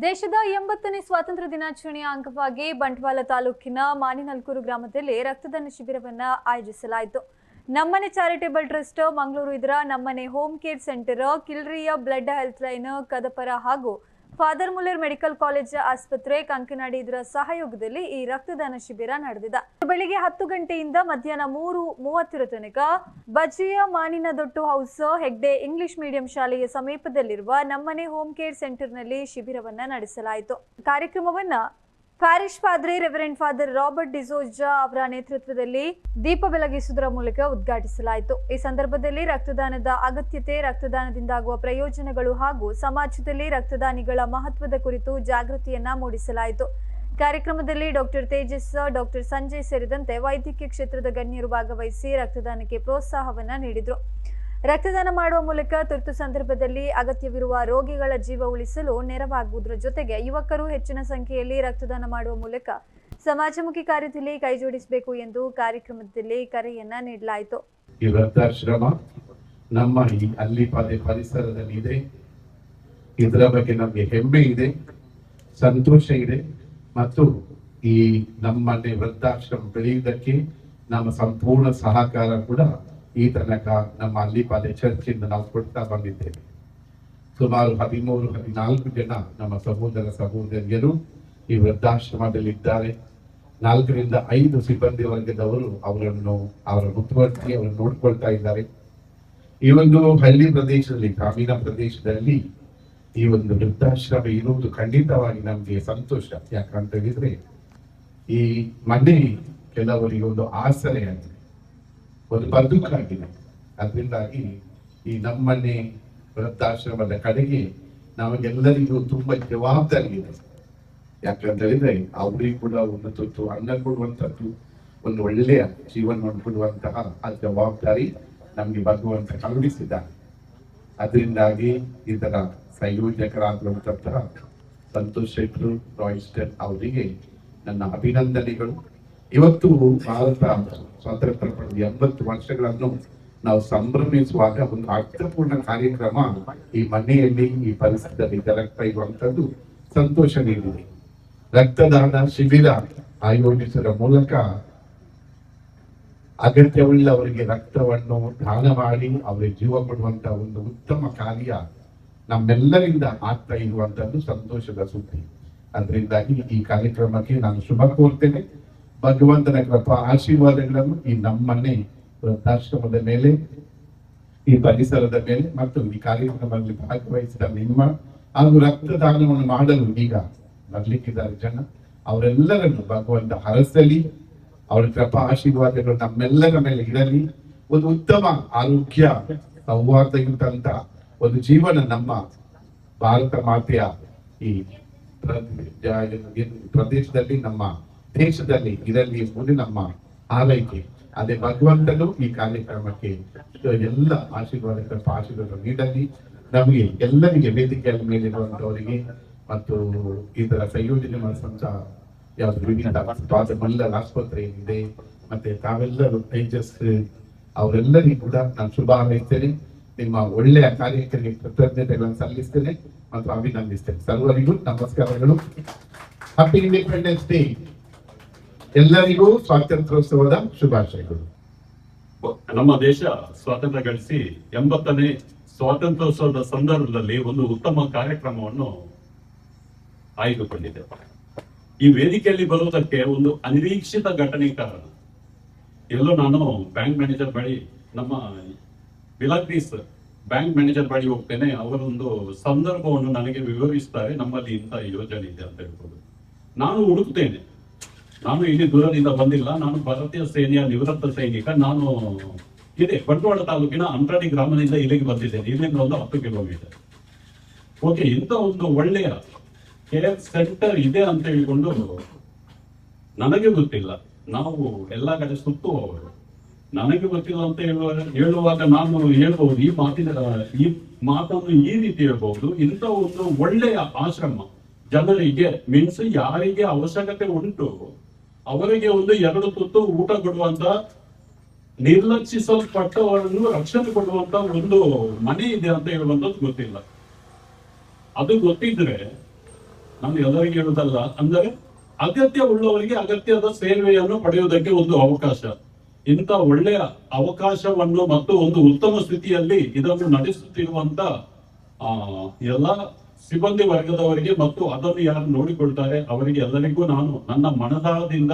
ದೇಶದ 80ನೇ ಸ್ವಾತಂತ್ರ್ಯ ದಿನಾಚರಣೆಯ ಅಂಗವಾಗಿ ಬಂಟ್ವಾಳ ತಾಲೂಕಿನ ಮಾನಿನಲ್ಕೂರು ಗ್ರಾಮದಲ್ಲಿ ರಕ್ತದಾನ ಶಿಬಿರವನ್ನು ಆಯೋಜಿಸಲಾಯಿತು. ನಮ್ಮನೆ ಚಾರಿಟೇಬಲ್ ಟ್ರಸ್ಟ್ ಮಂಗಳೂರು ಇದರ ನಮ್ಮನೆ ಹೋಮ್ ಕೇರ್ ಸೆಂಟರ್, ಕಿಲ್ರಿಯ ಬ್ಲಡ್ ಹೆಲ್ತ್ ಲೈನ್ ಕದಪರ ಹಾಗೂ ಫಾದರ್ ಮುಲ್ಲರ್ ಮೆಡಿಕಲ್ ಕಾಲೇಜ್ ಆಸ್ಪತ್ರೆ ಕಂಕನಾಡಿ ಇದರ ಸಹಯೋಗದಲ್ಲಿ ಈ ರಕ್ತದಾನ ಶಿಬಿರ ನಡೆದಿದೆ. ಬೆಳಿಗ್ಗೆ 10 ಗಂಟೆಯಿಂದ ಮಧ್ಯಾಹ್ನ 3:30 ತನಕ ಬಜ್ರಿಯ ಮಾನಿನದೊಟ್ಟು ಹೌಸ್ ಹೆಗ್ಡೆ ಇಂಗ್ಲಿಷ್ ಮೀಡಿಯಂ ಶಾಲೆಯ ಸಮೀಪದಲ್ಲಿರುವ ನಮ್ಮನೆ ಹೋಮ್ ಕೇರ್ ಸೆಂಟರ್ನಲ್ಲಿ ಶಿಬಿರವನ್ನ ನಡೆಸಲಾಯಿತು. ಕಾರ್ಯಕ್ರಮವನ್ನ ಪ್ಯಾರಿಶ್ ಫಾದ್ರೆ ರೆವರೆಂಡ್ ಫಾದರ್ ರಾಬರ್ಟ್ ಡಿಸೋಜಾ ಅವರ ನೇತೃತ್ವದಲ್ಲಿ ದೀಪ ಬೆಳಗಿಸುವುದರ ಮೂಲಕ ಉದ್ಘಾಟಿಸಲಾಯಿತು. ಈ ಸಂದರ್ಭದಲ್ಲಿ ರಕ್ತದಾನದ ಅಗತ್ಯತೆ, ರಕ್ತದಾನದಿಂದಾಗುವ ಪ್ರಯೋಜನಗಳು ಹಾಗೂ ಸಮಾಜದಲ್ಲಿ ರಕ್ತದಾನಿಗಳ ಮಹತ್ವದ ಕುರಿತು ಜಾಗೃತಿಯನ್ನ ಮೂಡಿಸಲಾಯಿತು. ಕಾರ್ಯಕ್ರಮದಲ್ಲಿ ಡಾಕ್ಟರ್ ತೇಜಸ್, ಡಾಕ್ಟರ್ ಸಂಜಯ್ ಸೇರಿದಂತೆ ವೈದ್ಯಕೀಯ ಕ್ಷೇತ್ರದ ಗಣ್ಯರು ಭಾಗವಹಿಸಿ ರಕ್ತದಾನಕ್ಕೆ ಪ್ರೋತ್ಸಾಹವನ್ನ ನೀಡಿದರು. ರಕ್ತದಾನ ಮಾಡುವ ಮೂಲಕ ತುರ್ತು ಸಂದರ್ಭದಲ್ಲಿ ಅಗತ್ಯವಿರುವ ರೋಗಿಗಳ ಜೀವ ಉಳಿಸಲು ನೆರವಾಗುವುದರ ಜೊತೆಗೆ ಯುವಕರು ಹೆಚ್ಚಿನ ಸಂಖ್ಯೆಯಲ್ಲಿ ರಕ್ತದಾನ ಮಾಡುವ ಮೂಲಕ ಸಮಾಜಮುಖಿ ಕಾರ್ಯದಲ್ಲಿ ಕೈಜೋಡಿಸಬೇಕು ಎಂದು ಕಾರ್ಯಕ್ರಮದಲ್ಲಿ ಕರೆಯನ್ನ ನೀಡಲಾಯಿತು. ಈ ವೃದ್ಧಾಶ್ರಮ ನಮ್ಮ ಈ ಅಲ್ಲಿಪಾದೆ ಪರಿಸರದಲ್ಲಿ ಇದೆ. ಇದರ ಬಗ್ಗೆ ನಮಗೆ ಹೆಮ್ಮೆ ಇದೆ, ಸಂತೋಷ ಇದೆ ಮತ್ತು ಈ ನಮ್ಮನೆ ವೃದ್ಧಾಶ್ರಮ ಬೆಳೆಯುವುದಕ್ಕೆ ನಮ್ಮ ಸಂಪೂರ್ಣ ಸಹಕಾರ ಕೂಡ ಈ ತನಕ ನಮ್ಮ ಅಲ್ಲಿಪಾದೆ ಚರ್ಚಿಂದ ನಾವು ಕೊಡ್ತಾ ಬಂದಿದ್ದೇವೆ. ಸುಮಾರು 13-14 ಜನ ನಮ್ಮ ಸಹೋದರ ಸಹೋದರಿಯರು ಈ ವೃದ್ಧಾಶ್ರಮದಲ್ಲಿ ಇದ್ದಾರೆ. 4-5 ಸಿಬ್ಬಂದಿ ವರ್ಗದವರು ಅವರ ಮುತುವರ್ಜಿ ಅವರನ್ನು ನೋಡ್ಕೊಳ್ತಾ ಇದ್ದಾರೆ. ಈ ಒಂದು ಹಳ್ಳಿ ಪ್ರದೇಶದಲ್ಲಿ, ಗ್ರಾಮೀಣ ಪ್ರದೇಶದಲ್ಲಿ ಈ ಒಂದು ವೃದ್ಧಾಶ್ರಮ ಇರುವುದು ಖಂಡಿತವಾಗಿ ನಮ್ಗೆ ಸಂತೋಷ. ಯಾಕಂತ ಹೇಳಿದ್ರೆ ಈ ಮನೆ ಕೆಲವರಿಗೆ ಒಂದು ಆಸರೆ ಆಗಿದೆ, ಒಂದು ಬದುಕಾಗಿದೆ. ಅದರಿಂದಾಗಿ ಈ ನಮ್ಮನೆ ವೃದ್ಧಾಶ್ರಮದ ಕಡೆಗೆ ನಮಗೆಲ್ಲರಿಗೂ ತುಂಬಾ ಜವಾಬ್ದಾರಿ ಇದೆ. ಯಾಕಂತ ಹೇಳಿದ್ರೆ ಅವರಿಗೆ ಕೂಡ ಒಂದು ತುತ್ತು ಅನ್ನ ಕೊಡುವಂತದ್ದು, ಒಂದು ಒಳ್ಳೆಯ ಜೀವನವನ್ನು ಕೊಡುವಂತಹ ಆ ಜವಾಬ್ದಾರಿ ನಮ್ಗೆ ಭಗವಂತ ಕಳುಹಿಸಿದ್ದಾನೆ. ಅದರಿಂದಾಗಿ ಇದರ ಸಂಯೋಜಕರಾಗಿರುವಂತಹ ಸಂತೋಷ್ ಶೆಟ್ರು, ರಾಯ್ಸ್ಟನ್ ಅವರಿಗೆ ನನ್ನ ಅಭಿನಂದನೆಗಳು. ಇವತ್ತು ಭಾರತ ಸ್ವಾತಂತ್ರ್ಯ ಪಡೆದ 80 ವರ್ಷಗಳನ್ನು ನಾವು ಸಂಭ್ರಮಿಸುವಾಗ ಒಂದು ಅರ್ಥಪೂರ್ಣ ಕಾರ್ಯಕ್ರಮ ಈ ಮನೆಯಲ್ಲಿ, ಈ ಪರಿಸರದಲ್ಲಿ ಜರುಗ್ತಾ ಇರುವಂತದ್ದು ಸಂತೋಷ ನೀಡಿದೆ. ರಕ್ತದಾನ ಶಿಬಿರ ಆಯೋಜಿಸುವ ಮೂಲಕ ಅಗತ್ಯವುಳ್ಳವರಿಗೆ ರಕ್ತವನ್ನು ದಾನ ಮಾಡಿ ಅವರಿಗೆ ಜೀವ ಕೊಡುವಂತ ಒಂದು ಉತ್ತಮ ಕಾರ್ಯ ನಮ್ಮೆಲ್ಲರಿಂದ ಆಗ್ತಾ ಇರುವಂತದ್ದು ಸಂತೋಷದ ಸುದ್ದಿ. ಅದರಿಂದಾಗಿ ಈ ಕಾರ್ಯಕ್ರಮಕ್ಕೆ ನಾನು ಶುಭ ಕೋರ್ತೇನೆ. ಭಗವಂತನ ಕೃಪಾ ಆಶೀರ್ವಾದಗಳನ್ನು ಈ ನಮ್ಮನೆ ವೃದ್ಧಾಶ್ರಮದ ಮೇಲೆ, ಈ ಪರಿಸರದ ಮೇಲೆ ಮತ್ತು ಈ ಕಾರ್ಯಕ್ರಮದಲ್ಲಿ ಭಾಗವಹಿಸಿದ ನಿಮ್ಮ ಹಾಗೂ ರಕ್ತದಾನವನ್ನು ಮಾಡಲು ಈಗ ಬರ್ಲಿಕ್ಕಿದ್ದಾರೆ ಜನ, ಅವರೆಲ್ಲರನ್ನು ಭಗವಂತ ಹರಸಲಿ. ಅವರ ಕೃಪಾ ಆಶೀರ್ವಾದಗಳು ನಮ್ಮೆಲ್ಲರ ಮೇಲೆ ಇರಲಿ. ಒಂದು ಉತ್ತಮ ಆರೋಗ್ಯ ಸೌಹಾರ್ದಯುತಂತ ಒಂದು ಜೀವನ ನಮ್ಮ ಭಾರತ ಮಾತೆಯ ಈ ಪ್ರದೇಶದಲ್ಲಿ, ನಮ್ಮ ದೇಶದಲ್ಲಿ ಇರಲಿ ಎಂಬುದು ನಮ್ಮ ಆರೈಕೆ. ಅದೇ ಭಗವಂತನು ಈ ಕಾರ್ಯಕ್ರಮಕ್ಕೆ ಎಲ್ಲ ಆಶೀರ್ವಾದ ನೀಡಲಿ. ನಮಗೆ ಎಲ್ಲರಿಗೆ ವೇದಿಕೆಯ ಮೇಲಿರುವಂತವರಿಗೆ ಮತ್ತು ಇದರ ಸಂಯೋಜನೆ ಮಾಡಿಸುವಂತ ಯಾವ್ದು ವಿವಿಧ ಮಲ್ಲರ್ ಆಸ್ಪತ್ರೆ ಏನಿದೆ ಮತ್ತೆ ತಾವೆಲ್ಲರೂ ತೇಜಸ್ ಅವರೆಲ್ಲರಿಗೂ ಕೂಡ ನಾನು ಶುಭ ಹಾರೈಸ್ತೇನೆ. ನಿಮ್ಮ ಒಳ್ಳೆಯ ಕಾರ್ಯಕ್ಕೆ ಕೃತಜ್ಞತೆಗಳನ್ನು ಸಲ್ಲಿಸ್ತೇನೆ ಮತ್ತು ಅಭಿನಂದಿಸ್ತೇನೆ. ಸರ್ವರಿಗೂ ನಮಸ್ಕಾರಗಳು. Happy independence day. ಎಲ್ಲರಿಗೂ ಸ್ವಾತಂತ್ರ್ಯೋತ್ಸವದ ಶುಭಾಶಯಗಳು. ನಮ್ಮ ದೇಶ ಸ್ವಾತಂತ್ರ್ಯ ಗಳಿಸಿ 80ನೇ ಸ್ವಾತಂತ್ರ್ಯೋತ್ಸವದ ಸಂದರ್ಭದಲ್ಲಿ ಒಂದು ಉತ್ತಮ ಕಾರ್ಯಕ್ರಮವನ್ನು ಆಯ್ದುಕೊಂಡಿದೆ. ಈ ವೇದಿಕೆಯಲ್ಲಿ ಬರುವುದಕ್ಕೆ ಒಂದು ಅನಿರೀಕ್ಷಿತ ಘಟನೆ ಕಾರಣ. ಎಲ್ಲೋ ನಾನು ಬ್ಯಾಂಕ್ ಮ್ಯಾನೇಜರ್ ಬಳಿ, ನಮ್ಮ ಬಿಲಾಗ್ರೀಸ್ ಬ್ಯಾಂಕ್ ಮ್ಯಾನೇಜರ್ ಬಳಿ ಹೋಗ್ತೇನೆ. ಅವರೊಂದು ಸಂದರ್ಭವನ್ನು ನನಗೆ ವಿವರಿಸ್ತಾರೆ. ನಮ್ಮಲ್ಲಿ ಇಂಥ ಯೋಜನೆ ಇದೆ ಅಂತ ಹೇಳ್ಬೋದು. ನಾನು ಹುಡುಕ್ತೇನೆ. ನಾನು ಇಲ್ಲಿ ದೂರದಿಂದ ಬಂದಿಲ್ಲ, ನಾನು ಭಾರತೀಯ ಸೇನೆಯ ನಿವೃತ್ತ ಸೈನಿಕ. ನಾನು ಬಂಟ್ವಾಳ ತಾಲೂಕಿನ ಅಂಟ್ರಾಡಿ ಗ್ರಾಮದಿಂದ ಇಲ್ಲಿಗೆ ಬಂದಿದ್ದೇನೆ. ಇಲ್ಲಿಂದ ಒಂದು 10 ಕಿಲೋಮೀಟರ್. ಓಕೆ, ಇಂಥ ಒಂದು ಒಳ್ಳೆಯ ಕೇರ್ ಸೆಂಟರ್ ಇದೆ ಅಂತ ಹೇಳಿಕೊಂಡು ನನಗೆ ಗೊತ್ತಿಲ್ಲ. ನಾವು ಎಲ್ಲಾ ಕಡೆ ಸುತ್ತುವವರು, ನನಗೆ ಗೊತ್ತಿಲ್ಲ ಅಂತ ಹೇಳುವಾಗ ನಾನು ಹೇಳ್ಬಹುದು, ಈ ಮಾತನ್ನು ಈ ರೀತಿ ಹೇಳ್ಬಹುದು. ಇಂಥ ಒಂದು ಒಳ್ಳೆಯ ಆಶ್ರಮ ಜನರಿಗೆ ಮೀನ್ಸ್ ಯಾರಿಗೆ ಅವಶ್ಯಕತೆ ಉಂಟು ಅವರಿಗೆ ಒಂದು 2 ತುತ್ತು ಊಟ ಕೊಡುವಂತ, ನಿರ್ಲಕ್ಷಿಸಲ್ಪಟ್ಟವರನ್ನು ರಕ್ಷಣೆ ಕೊಡುವಂತ ಒಂದು ಮನೆ ಇದೆ ಅಂತ ಹೇಳುವಂಥದ್ದು ಗೊತ್ತಿಲ್ಲ. ಅದು ಗೊತ್ತಿದ್ರೆ ನಾನು ಎಲ್ಲರಿಗೆ ಹೇಳುವುದಲ್ಲ, ಅಂದರೆ ಅಗತ್ಯ ಉಳ್ಳವರಿಗೆ ಅಗತ್ಯದ ಸೇವೆಯನ್ನು ಪಡೆಯುವುದಕ್ಕೆ ಒಂದು ಅವಕಾಶ. ಇಂಥ ಒಳ್ಳೆಯ ಅವಕಾಶವನ್ನು ಮತ್ತು ಒಂದು ಉತ್ತಮ ಸ್ಥಿತಿಯಲ್ಲಿ ಇದನ್ನು ನಡೆಸುತ್ತಿರುವಂತ ಎಲ್ಲ ಸಿಬ್ಬಂದಿ ವರ್ಗದವರಿಗೆ ಮತ್ತು ಅದನ್ನು ಯಾರು ನೋಡಿಕೊಳ್ತಾರೆ ಅವರಿಗೆ ಎಲ್ಲರಿಗೂ ನಾನು ನನ್ನ ಮನದಾಳದಿಂದ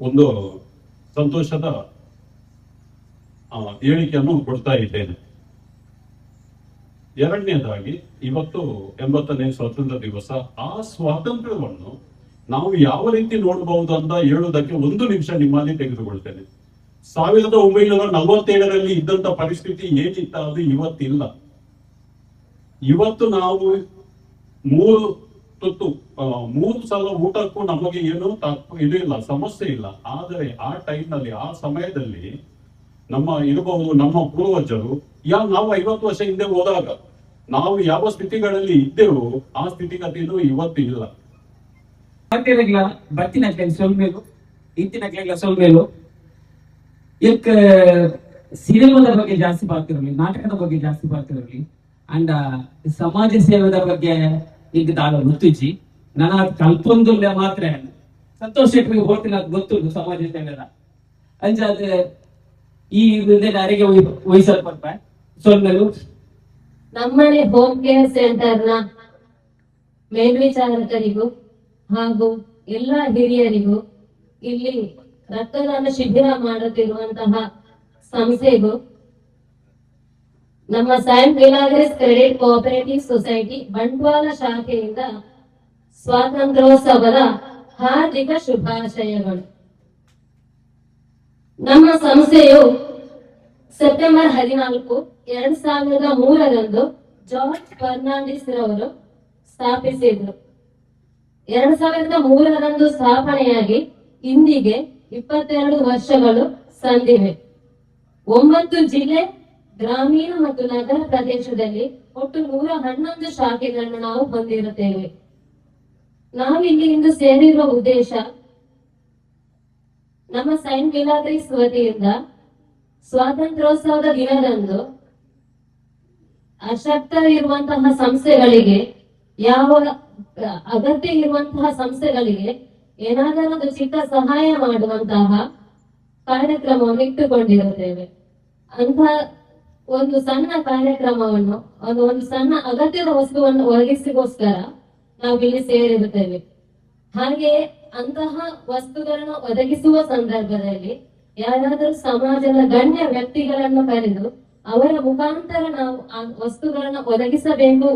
ಒಂದು ಸಂತೋಷದ ಹೇಳಿಕೆಯನ್ನು ಕೊಡ್ತಾ ಇದ್ದೇನೆ. ಎರಡನೇದಾಗಿ, ಇವತ್ತು 80ನೇ ಸ್ವಾತಂತ್ರ್ಯ ದಿವಸ. ಆ ಸ್ವಾತಂತ್ರ್ಯವನ್ನು ನಾವು ಯಾವ ರೀತಿ ನೋಡಬಹುದು ಅಂತ ಹೇಳುವುದಕ್ಕೆ 1 ನಿಮಿಷ ನಿಮ್ಮಲ್ಲಿ ತೆಗೆದುಕೊಳ್ತೇನೆ. 1947ರಲ್ಲಿ ಇದ್ದಂತ ಪರಿಸ್ಥಿತಿ ಏನಿತ್ತ ಅದು ಇವತ್ತಿಲ್ಲ. ಇವತ್ತು ನಾವು 3 ಸಲ ಊಟಕ್ಕೂ ನಮಗೆ ಏನು ಇದು ಇಲ್ಲ, ಸಮಸ್ಯೆ ಇಲ್ಲ. ಆದರೆ ಆ ಟೈಮ್ನಲ್ಲಿ, ಆ ಸಮಯದಲ್ಲಿ ಇರಬಹುದು ನಮ್ಮ ಪೂರ್ವಜರು ನಾವು 50 ವರ್ಷ ಹಿಂದೆ ಹೋದಾಗ ನಾವು ಯಾವ ಸ್ಥಿತಿಗಳಲ್ಲಿ ಇದ್ದೆವು ಆ ಸ್ಥಿತಿಗತಿಗಳು ಇವತ್ತು ಇಲ್ಲ. ಸಿನಿಮಾದ ಬಗ್ಗೆ ಜಾಸ್ತಿ ಬರ್ತಿರಲಿ, ನಾಟಕದ ಬಗ್ಗೆ ಜಾಸ್ತಿ ಬರ್ತಿರಲಿ, ಅಂಡ್ ಸಮಾಜ ಸೇವೆದ ಬಗ್ಗೆ ಈಗ ದಾಳ ಗೊತ್ತಿಜ್ಜಿ ನನ್ನ ಕಲ್ಪೊಂದುಲ್ಲ ಮಾತ್ರ ಸಂತೋಷ ಹೋಗ್ತೀನಿ, ಅದು ಗೊತ್ತು ಸಮಾಜ ಸೇವೆದ ಅಂಜಾದ ಈ ಅರಿಗೆ ವಹಿಸಲ್ಪಟ್ಟ ಸೊಲ್ಮೆಲು ನಮ್ಮನೆ ಹೋಮ್ ಕೇರ್ ಸೆಂಟರ್ ನ ಮೇಲ್ವಿಚಾರಕರಿಗೂ ಹಾಗೂ ಎಲ್ಲ ಹಿರಿಯರಿಗೂ ಇಲ್ಲಿ ರಕ್ತದಾನ ಶಿಬಿರ ಮಾಡುತ್ತಿರುವಂತಹ ಸಂಸ್ಥೆಗೂ ನಮ್ಮ saint Milagres credit cooperative society Bantwal ಶಾಖೆಯಿಂದ ಸ್ವಾತಂತ್ರ್ಯೋತ್ಸವದ ಹಾರ್ದಿಕ ಶುಭಾಶಯಗಳು. ನಮ್ಮ ಸಂಸ್ಥೆಯು ಸೆಪ್ಟೆಂಬರ್ 14, 2003ರಂದು ಜಾರ್ಜ್ ಫರ್ನಾಂಡಿಸ್ ರವರು ಸ್ಥಾಪಿಸಿದ್ರು. 2003ರಂದು ಸ್ಥಾಪನೆಯಾಗಿ ಇಂದಿಗೆ 22 ವರ್ಷಗಳು ಸಂದಿವೆ. 9 ಜಿಲ್ಲೆ, ಗ್ರಾಮೀಣ ಮತ್ತು ನಗರ ಪ್ರದೇಶದಲ್ಲಿ ಒಟ್ಟು 111 ಶಾಖೆಗಳನ್ನು ನಾವು ಹೊಂದಿರುತ್ತೇವೆ. ನಾವಿಲ್ಲಿ ಇಂದು ಸೇರಿರುವ ಉದ್ದೇಶ, ನಮ್ಮ ಸೈಂಟ್ ಮಿಲಾಗ್ರಿಸ್ ವತಿಯಿಂದ ಸ್ವಾತಂತ್ರ್ಯೋತ್ಸವದ ದಿನದಂದು ಅಶಕ್ತರಿರುವಂತಹ ಸಂಸ್ಥೆಗಳಿಗೆ, ಯಾವ ಅಗತ್ಯ ಇರುವಂತಹ ಸಂಸ್ಥೆಗಳಿಗೆ ಏನಾದರೂ ಒಂದು ಚಿಕ್ಕ ಸಹಾಯ ಮಾಡುವಂತಹ ಕಾರ್ಯಕ್ರಮವನ್ನು ಇಟ್ಟುಕೊಂಡಿರುತ್ತೇವೆ. ಅಂತ ಒಂದು ಸಣ್ಣ ಕಾರ್ಯಕ್ರಮವನ್ನು, ಒಂದು ಸಣ್ಣ ಅಗತ್ಯದ ವಸ್ತುವನ್ನು ಒದಗಿಸಿಗೋಸ್ಕರ ನಾವು ಇಲ್ಲಿ ಸೇರಿರುತ್ತೇವೆ. ಹಾಗೆಯೇ ಅಂತಹ ವಸ್ತುಗಳನ್ನು ಒದಗಿಸುವ ಸಂದರ್ಭದಲ್ಲಿ ಯಾರಾದರೂ ಸಮಾಜದ ಗಣ್ಯ ವ್ಯಕ್ತಿಗಳನ್ನು ಕರೆದು ಅವರ ಮುಖಾಂತರ ನಾವು ಆ ವಸ್ತುಗಳನ್ನು ಒದಗಿಸಬೇಕು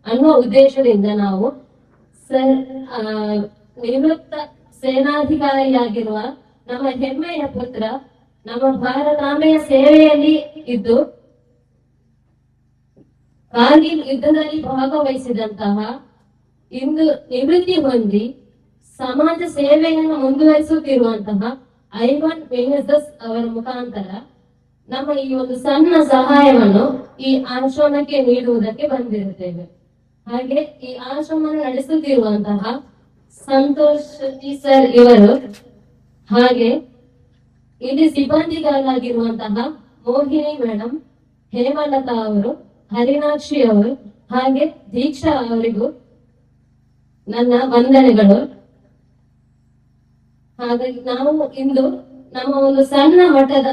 ಅನ್ನುವ ಉದ್ದೇಶದಿಂದ ನಾವು ನಿವೃತ್ತ ಸೇನಾಧಿಕಾರಿಯಾಗಿರುವ ನಮ್ಮ ಹೆಮ್ಮೆಯ ಪುತ್ರ, ನಮ್ಮ ಭಾರತಾಂಬೆಯ ಸೇವೆಯಲ್ಲಿ ಇದ್ದು ಕಾರ್ಗಿಲ್ ಯುದ್ಧದಲ್ಲಿ ಭಾಗವಹಿಸಿದಂತಹ, ಇಂದು ನಿವೃತ್ತಿ ಹೊಂದಿ ಸಮಾಜ ಸೇವೆಯನ್ನು ಮುಂದುವರಿಸುತ್ತಿರುವಂತಹ ಐವನ್ ವೆನಿಸಸ್ ಅವರ ಮುಖಾಂತರ ನಮ್ಮ ಈ ಒಂದು ಸಣ್ಣ ಸಹಾಯವನ್ನು ಈ ಆಶ್ರಮಕ್ಕೆ ನೀಡುವುದಕ್ಕೆ ಬಂದಿರುತ್ತೇವೆ. ಹಾಗೆ ಈ ಆಶ್ರಮವನ್ನು ನಡೆಸುತ್ತಿರುವಂತಹ ಸಂತೋಷ್ ಸರ್ ಇವರು, ಹಾಗೆ ಇಲ್ಲಿ ಸಿಬ್ಬಂದಿಗಳಾಗಿರುವಂತಹ ಮೋಹಿನಿ ಮೇಡಮ್, ಹೇಮಲತಾ ಅವರು, ಹರಿನಾಕ್ಷಿ ಅವರು, ಹಾಗೆ ದೀಕ್ಷಾ ಅವರಿಗೂ ನನ್ನ ವಂದನೆಗಳು. ಹಾಗಾಗಿ ನಾವು ಇಂದು ನಮ್ಮ ಒಂದು ಸಣ್ಣ ಮಟ್ಟದ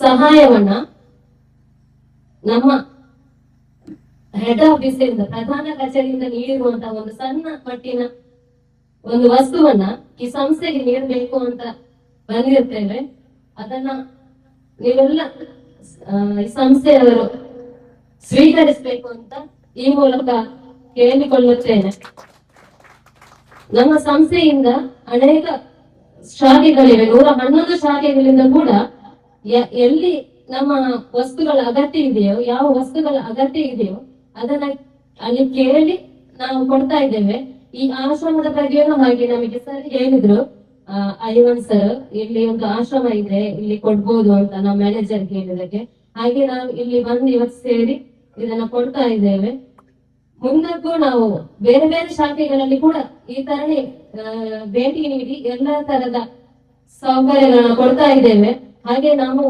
ಸಹಾಯವನ್ನ ನಮ್ಮ ಹೆಡ್ ಆಫೀಸ್ ಇಂದ, ಪ್ರಧಾನ ಕಚೇರಿಯಿಂದ ನೀಡಿರುವಂತಹ ಒಂದು ಸಣ್ಣ ಮಟ್ಟಿನ ಒಂದು ವಸ್ತುವನ್ನ ಈ ಸಂಸ್ಥೆಗೆ ನೀಡಬೇಕು ಅಂತ ಬಂದಿರ್ತೇವೆ. ಅದನ್ನ ನೀವೆಲ್ಲ ಈ ಸಂಸ್ಥೆಯವರು ಸ್ವೀಕರಿಸಬೇಕು ಅಂತ ಈ ಮೂಲಕ ಕೇಳಿಕೊಳ್ಳುತ್ತೇನೆ. ನಮ್ಮ ಸಂಸ್ಥೆಯಿಂದ ಅನೇಕ ಶಾಖೆಗಳಿವೆ, 111 ಶಾಖೆಗಳಿಂದ ಕೂಡ ಎಲ್ಲಿ ನಮ್ಮ ವಸ್ತುಗಳ ಅಗತ್ಯ ಇದೆಯೋ, ಯಾವ ವಸ್ತುಗಳ ಅಗತ್ಯ ಇದೆಯೋ ಅದನ್ನ ಅಲ್ಲಿ ಕೇಳಿ ನಾವು ಕೊಡ್ತಾ ಇದ್ದೇವೆ. ಈ ಆಶ್ರಮದ ಬಗ್ಗೆಯೂ ಹಾಗೆ ನಮಗೆ ಸರ್ ಹೇಳಿದ್ರು, ಐವನ್ ಸರ್, ಇಲ್ಲಿ ಒಂದು ಆಶ್ರಮ ಇದೆ, ಇಲ್ಲಿ ಕೊಡ್ಬೋದು ಅಂತ ನಮ್ಮ ಮ್ಯಾನೇಜರ್ ಹೇಳಿದಕ್ಕೆ. ಹಾಗೆ ನಾವು ಇಲ್ಲಿ ಬಂದು ಇವತ್ತು ಸೇರಿ ಇದನ್ನ ಕೊಡ್ತಾ ಇದ್ದೇವೆ. ಮುಂದಕ್ಕೂ ನಾವು ಬೇರೆ ಬೇರೆ ಶಾಖೆಗಳಲ್ಲಿ ಕೂಡ ಈ ತರನೇ ಭೇಟಿ ನೀಡಿ ಎಲ್ಲಾ ತರದ ಸೌಕರ್ಯಗಳನ್ನ ಕೊಡ್ತಾ ಇದ್ದೇವೆ. ಹಾಗೆ ನಾವು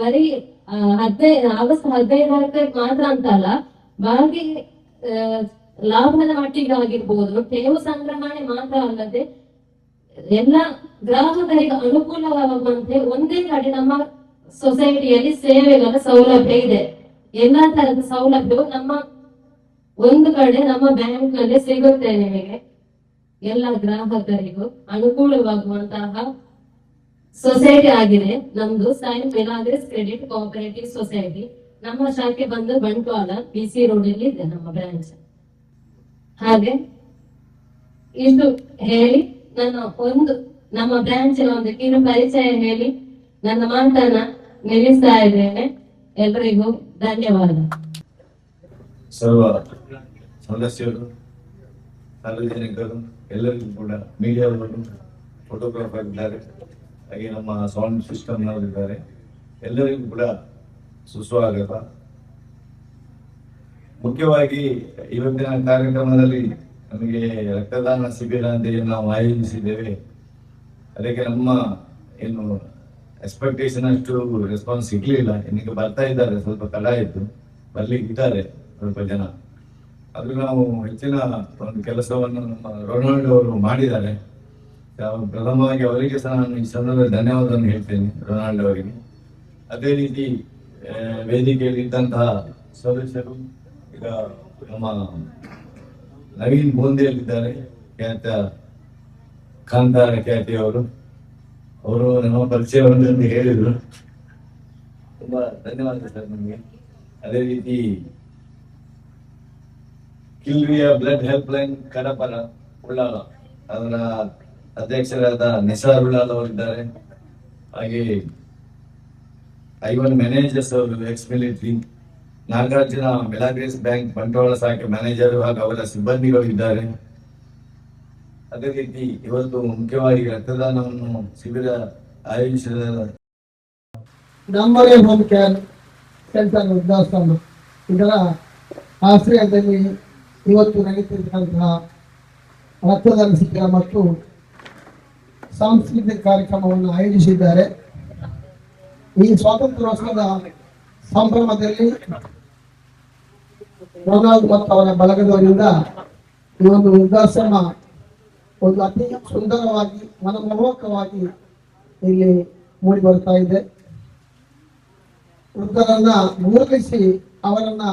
ಬರೀ ಆಗಸ್ಟ್ 15 ಮಾತ್ರ ಅಂತಲ್ಲ, ಬಾಕಿ ಲಾಭದ ಮಟ್ಟಿಗೆ ಆಗಿರ್ಬೋದು, ಠೇವು ಸಂಗ್ರಹಣೆ ಮಾತ್ರ ಅಲ್ಲದೆ ಎಲ್ಲ ಗ್ರಾಹಕರಿಗೆ ಅನುಕೂಲವಾಗುವಂತೆ ಒಂದೇ ಕಡೆ ನಮ್ಮ ಸೊಸೈಟಿಯಲ್ಲಿ ಸೇವೆಗಳ ಸೌಲಭ್ಯ ಇದೆ. ಎಲ್ಲಾ ತರದ ಸೌಲಭ್ಯವು ನಮ್ಮ ಒಂದು ಕಡೆ ನಮ್ಮ ಬ್ಯಾಂಕ್ ನಲ್ಲಿ ಸಿಗುತ್ತೆ. ನಿಮಗೆ ಎಲ್ಲ ಗ್ರಾಹಕರಿಗೂ ಅನುಕೂಲವಾಗುವಂತಹ ಸೊಸೈಟಿ ಆಗಿದೆ ನಮ್ದು Saint Milagres credit cooperative society. ನಮ್ಮ ಶಾಖೆ ಬಂದು ಬಂಟ್ವಾಳ PC ರೋಡ್ ಅಲ್ಲಿ ಇದೆ ನಮ್ಮ ಬ್ರಾಂಚ್. ಹಾಗೆ ಇಷ್ಟು ಹೇಳಿ ನಮ್ಮ ಬ್ರಾಂಚಿನ ಒಂದು ಕಿರು ಪರಿಚಯ ಹೇಳಿ ನನ್ನ ಮಾತನ್ನ ನಿಲ್ಲಿಸ್ತಾ ಇದ್ದೇನೆ. ಎಲ್ರಿಗೂ ಧನ್ಯವಾದ. ಸರ್ವ ಸದಸ್ಯರು, ಸಾರ್ವಜನಿಕರು, ಎಲ್ಲರಿಗೂ ಕೂಡ ಮೀಡಿಯಾದವರು, ಫೋಟೋಗ್ರಾಫರ್ ಇದ್ದಾರೆ, ಹಾಗೆ ನಮ್ಮ ಸೌಂಡ್ ಸಿಸ್ಟಮ್ನವರು ಇದ್ದಾರೆ, ಎಲ್ಲರಿಗೂ ಕೂಡ ಸುಸ್ವಾಗತ. ಮುಖ್ಯವಾಗಿ ಇವತ್ತಿನ ಕಾರ್ಯಕ್ರಮದಲ್ಲಿ ನಮಗೆ ರಕ್ತದಾನ ಶಿಬಿರ ಅಂತ ಏನು ನಾವು ಆಯೋಜಿಸಿದ್ದೇವೆ, ಅದಕ್ಕೆ ನಮ್ಮ ಏನು ಎಕ್ಸ್ಪೆಕ್ಟೇಷನ್ ಅಷ್ಟು ರೆಸ್ಪಾನ್ಸ್ ಸಿಗ್ಲಿಲ್ಲ. ಇನ್ನೀಗ ಬರ್ತಾ ಇದ್ದಾರೆ, ಸ್ವಲ್ಪ ತಡ ಆಯಿತು, ಬರ್ಲಿಕ್ಕೆ ಇದ್ದಾರೆ ಸ್ವಲ್ಪ ಜನ. ಆದ್ರೂ ನಾವು ಹೆಚ್ಚಿನ ಒಂದು ಕೆಲಸವನ್ನು ನಮ್ಮ ರೊನಾಲ್ಡ್ ಅವರು ಮಾಡಿದ್ದಾರೆ. ಪ್ರಥಮವಾಗಿ ಅವರಿಗೆ ಸಹ ನಾನು ಈ ಸಂದರ್ಭದಲ್ಲಿ ಧನ್ಯವಾದವನ್ನು ಹೇಳ್ತೇನೆ, ರೊನಾಲ್ಡ್ ಅವರಿಗೆ. ಅದೇ ರೀತಿ ವೇದಿಕೆಯಲ್ಲಿದ್ದಂತಹ ಸದಸ್ಯರು, ಈಗ ನಮ್ಮ ನವೀನ್ ಬೋಂದಿಯಲ್ಲಿದ್ದಾರೆ, ಖ್ಯಾತ ಕಾಂತಾರ ಖ್ಯಾತಿಯವರು, ಅವರು ನಮ್ಮ ಪರಿಚಯವನ್ನು ಹೇಳಿದ್ರು. ತುಂಬಾ ಧನ್ಯವಾದ ಸರ್ ನಿಮಗೆ. ಅದೇ ರೀತಿ ಕಿಲ್ವಿಯ ಬ್ಲಡ್ ಹೆಲ್ಪ್ ಲೈನ್ ಕಡಪರ ಉಳ್ಳಾಲ, ಅದರ ಅಧ್ಯಕ್ಷರಾದ ನಿಸಾರ್ ಉಳ್ಳಾಲ್ ಅವರಿದ್ದಾರೆ. ಹಾಗೆ ಐವನ್ ಮ್ಯಾನೇಜರ್ಸ್ ಅವರು, X military, Nagarjuna Milagres bank Bantwal ಶಾಖೆ ಮ್ಯಾನೇಜರ್ ಹಾಗೂ ಅವರ ಸಿಬ್ಬಂದಿಗಳು ಇದ್ದಾರೆ. ಅದೇ ರೀತಿ ಇವತ್ತು ಮುಖ್ಯವಾಗಿ ರಕ್ತದಾನವನ್ನು ಶಿಬಿರ ಆಯೋಜಿಸಿದ ನಮ್ಮನೆ ಹೋಮ್ ಕೇರ್ ಸೆಂಟರ್ ವೃದ್ಧಾಶ್ರಮ ಇದರ ಆಶ್ರಯದಲ್ಲಿ ಇವತ್ತು ನಡೀತಿರ್ತಕ್ಕಂತಹ ರಕ್ತದಾನ ಶಿಬಿರ ಮತ್ತು ಸಾಂಸ್ಕೃತಿಕ ಕಾರ್ಯಕ್ರಮವನ್ನು ಆಯೋಜಿಸಿದ್ದಾರೆ. ಈ ಸ್ವಾತಂತ್ರ್ಯೋತ್ಸವದ ಸಂಭ್ರಮದಲ್ಲಿ ರೊನಾಲ್ಡ್ ಮತ್ತು ಅವರ ಬಳಗದವರಿಂದ ಈ ಒಂದು ವೃದ್ಧಾಶ್ರಮ ಒಂದು ಅತಿ ಸುಂದರವಾಗಿ ಮನಮೋಹಕವಾಗಿ ಇಲ್ಲಿ ಮೂಡಿ ಬರ್ತಾ ಇದೆ. ವೃದ್ಧರನ್ನ ಗುರುತಿಸಿ ಅವರನ್ನ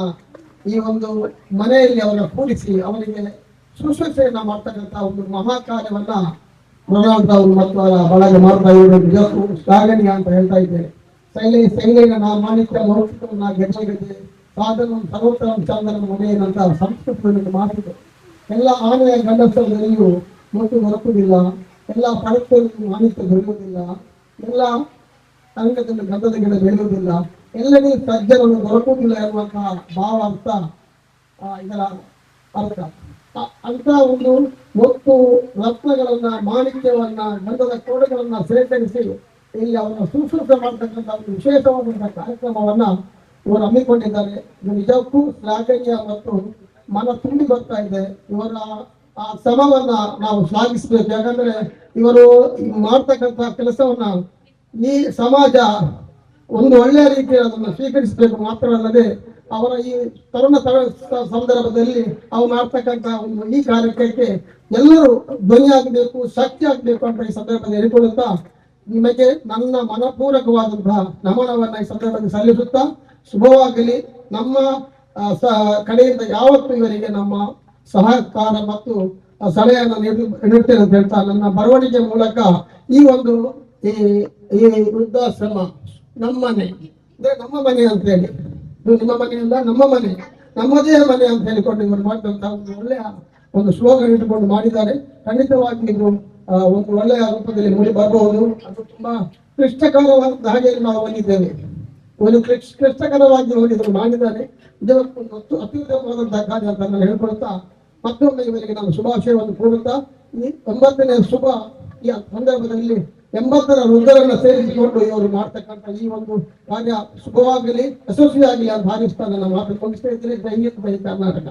ಈ ಒಂದು ಮನೆಯಲ್ಲಿ ಅವರನ್ನ ಕೂಡಿಸಿ ಅವರಿಗೆ ಶುಶ್ರೂಷೆಯನ್ನ ಮಾಡ್ತಕ್ಕಂಥ ಒಂದು ಮಹಾ ಕಾರ್ಯವನ್ನ ರೊನಾಲ್ಡ್ ಅವರು ಮತ್ತು ಅವರ ಬಳಗ ಮಾಡ್ತಾ ಇರೋದು ನಿಜಕ್ಕೂ ಶ್ಲಾಘನೀಯ ಅಂತ ಹೇಳ್ತಾ ಇದ್ದೇನೆ. ಶೈಲಿನ ಮಾಣಿಕ್ಯ ಲೌಕಿಕವನ್ನ ಗೆಜ್ಜೆ ಸಾಧನ ಸರ್ವೋತ್ತರ ಚಂದನ ಮನೆಯಂತ ಸಂಸ್ಕೃತದಲ್ಲಿ ಮಾತಿದೆ. ಎಲ್ಲ ಆನೆಯ ಗಂಡಸ್ಥರದಲ್ಲಿಯೂ ಮತ್ತು ದೊರಕುವುದಿಲ್ಲ, ಎಲ್ಲ ಪರಸ್ಪರಕ್ಕೂ ಮಾಣಿಕ್ಯ ದೊರೆಯುವುದಿಲ್ಲ, ಎಲ್ಲ ಅಂಗದಲ್ಲಿ ಗಂಧದ ಗಿಡ ಬೆಳೆಯುವುದಿಲ್ಲ, ಎಲ್ಲೆಡೆ ಸಜ್ಜನನ್ನು ದೊರಕುವುದಿಲ್ಲ ಎನ್ನುವಂತಹ ಭಾವ ಅರ್ಥ ಇದರ ಅರ್ಥ. ಅಂತ ಒಂದು ಮುತ್ತು ರತ್ನಗಳನ್ನ, ಮಾಣಿಕ್ಯವನ್ನ, ಗಂಧದ ಕೋಡೆಗಳನ್ನ ಸೇಕರಿಸಿ ಇಲ್ಲಿ ಅವರ ಶುಶ್ರೂಷೆ ಮಾಡ್ತಕ್ಕಂಥ ಒಂದು ವಿಶೇಷವಾದಂತಹ ಕಾರ್ಯಕ್ರಮವನ್ನ ಇವರು ಹಮ್ಮಿಕೊಂಡಿದ್ದಾರೆ. ಇದು ನಿಜಕ್ಕೂ ಶ್ಲಾಘನೀಯ ಮತ್ತು ಮನ ತುಂಬಿ ಬರ್ತಾ ಇದೆ. ಇವರ ಆ ಶ್ರಮವನ್ನ ನಾವು ಶ್ಲಾಘಿಸಬೇಕು. ಯಾಕಂದ್ರೆ ಇವರು ಮಾಡ್ತಕ್ಕಂಥ ಕೆಲಸವನ್ನ ಈ ಸಮಾಜ ಒಂದು ಒಳ್ಳೆಯ ರೀತಿಯಲ್ಲಿ ಅದನ್ನು ಸ್ವೀಕರಿಸಬೇಕು. ಮಾತ್ರ ಅಲ್ಲದೆ ಅವರ ಈ ತರುಣ ಸಂದರ್ಭದಲ್ಲಿ ಅವ್ರು ಮಾಡ್ತಕ್ಕಂಥ ಒಂದು ಈ ಕಾರ್ಯಕ್ಕೆ ಎಲ್ಲರೂ ಧ್ವನಿ ಆಗಬೇಕು, ಶಕ್ತಿ ಆಗಬೇಕು ಅಂತ ಈ ಸಂದರ್ಭದಲ್ಲಿ ಹೇಳಿಕೊಳ್ಳುತ್ತಾ ನಿಮಗೆ ನನ್ನ ಮನಪೂರ್ವಕವಾದಂತಹ ನಮನವನ್ನ ಈ ಸಂದರ್ಭದಲ್ಲಿ ಸಲ್ಲಿಸುತ್ತಾ ಶುಭವಾಗಲಿ. ನಮ್ಮ ಕಡೆಯಿಂದ ಯಾವತ್ತೂ ಇವರಿಗೆ ನಮ್ಮ ಸಹಕಾರ ಮತ್ತು ಸಲಹೆಯನ್ನು ನೀಡುತ್ತೇನೆ ಅಂತ ಹೇಳ್ತಾ ನನ್ನ ಬರವಣಿಗೆ ಮೂಲಕ ಈ ಒಂದು ಈ ವೃದ್ಧಾಶ್ರಮ ನಮ್ಮನೆ ಅಂದ್ರೆ ನಮ್ಮ ಮನೆ ಅಂತ ಹೇಳಿ, ಇದು ನಿಮ್ಮ ಮನೆಯಲ್ಲ ನಮ್ಮ ಮನೆ, ನಮ್ಮದೇ ಮನೆ ಅಂತ ಹೇಳಿಕೊಂಡು ಇವರು ಮಾಡಿದಂತಹ ಒಂದು ಒಳ್ಳೆಯ ಒಂದು ಸ್ಲೋಗನ್ ಇಟ್ಟುಕೊಂಡು ಮಾಡಿದ್ದಾರೆ. ಖಂಡಿತವಾಗಿ ಇದು ಒಂದು ಒಳ್ಳೆಯ ರೂಪದಲ್ಲಿ ಮೂಡಿ ಬರಬಹುದು. ಅದು ತುಂಬಾ ಕ್ಲಿಷ್ಟಕರವಾದ ಹಾಗೆ ನಾವು ಬಂದಿದ್ದೇವೆ, ಒಂದು ಕ್ಲಿಷ್ಟಕರವಾಗಿ ಹೋಗಿದ್ರು ಮಾಡಿದ್ದಾರೆ. ಇದೊಂದು ಅತ್ಯುತ್ತಮವಾದಂತಹ ಕಾರ್ಯ ಅಂತ ನಾನು ಹೇಳ್ಕೊಳ್ತಾ ಮತ್ತೊಮ್ಮೆ ಇವರಿಗೆ ನಾನು ಶುಭಾಶಯವನ್ನು ಕೋರುತ್ತಾ ಈ 80ನೇ ಶುಭ ಈ ಸಂದರ್ಭದಲ್ಲಿ 80ರ ವೃದ್ಧರನ್ನ ಸೇರಿಸಿಕೊಂಡು ಇವರು ಮಾಡ್ತಕ್ಕಂಥ ಈ ಒಂದು ಕಾರ್ಯ ಶುಭವಾಗಲಿ, ಯಶಸ್ವಿಯಾಗಲಿ ಅಂತ ಹಾರಿಸ್ತಾ ನನ್ನ ಮಾತು ಮುಗಿಸ್ತಾ ಇದ್ದೇನೆ. ಜೈ ಹಿಂದ್, ಜೈ ಕರ್ನಾಟಕ.